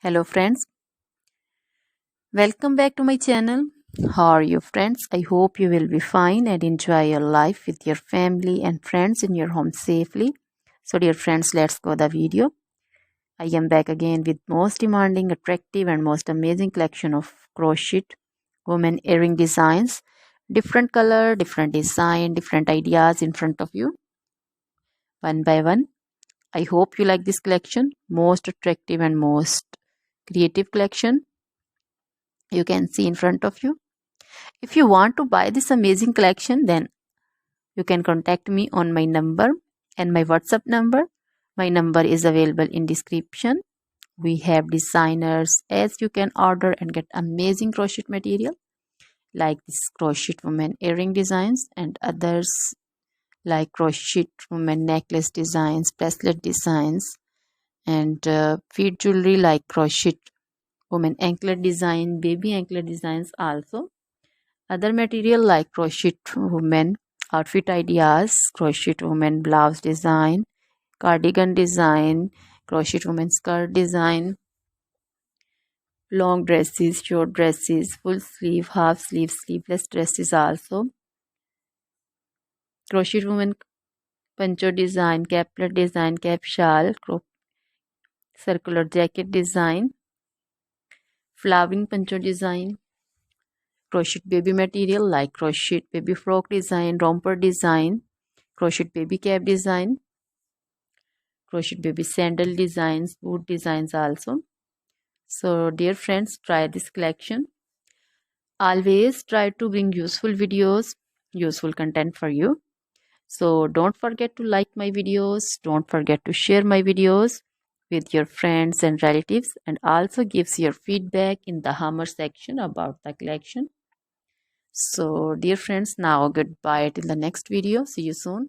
Hello friends, welcome back to my channel. How are you friends? I hope you will be fine and enjoy your life with your family and friends in your home safely. So dear friends, let's go the video. I am back again with most demanding, attractive and most amazing collection of crochet women earring designs. Different color, different design, different ideas in front of you. One by one. I hope you like this collection. Most attractive and most creative collection you can see in front of you. If you want to buy this amazing collection, then you can contact me on my number and my WhatsApp number. My number is available in description. We have designers as you can order and get amazing crochet material like this crochet woman earring designs and others like crochet woman necklace designs, bracelet designs and feet jewelry like crochet woman anklet design, baby anklet designs also. Other material like crochet women outfit ideas, crochet women blouse design, cardigan design, crochet women skirt design, long dresses, short dresses, full sleeve, half sleeve, sleeveless dresses also, crochet women poncho design, caplet design, cap shawl, circular jacket design, flowering poncho design, crochet baby material like crochet baby frock design, romper design, crochet baby cap design, crochet baby sandal designs, boot designs also. So dear friends, try this collection. Always try to bring useful videos, useful content for you. So don't forget to like my videos, don't forget to share my videos with your friends and relatives, and also gives your feedback in the hammer section about the collection. So dear friends, now goodbye till the next video. See you soon.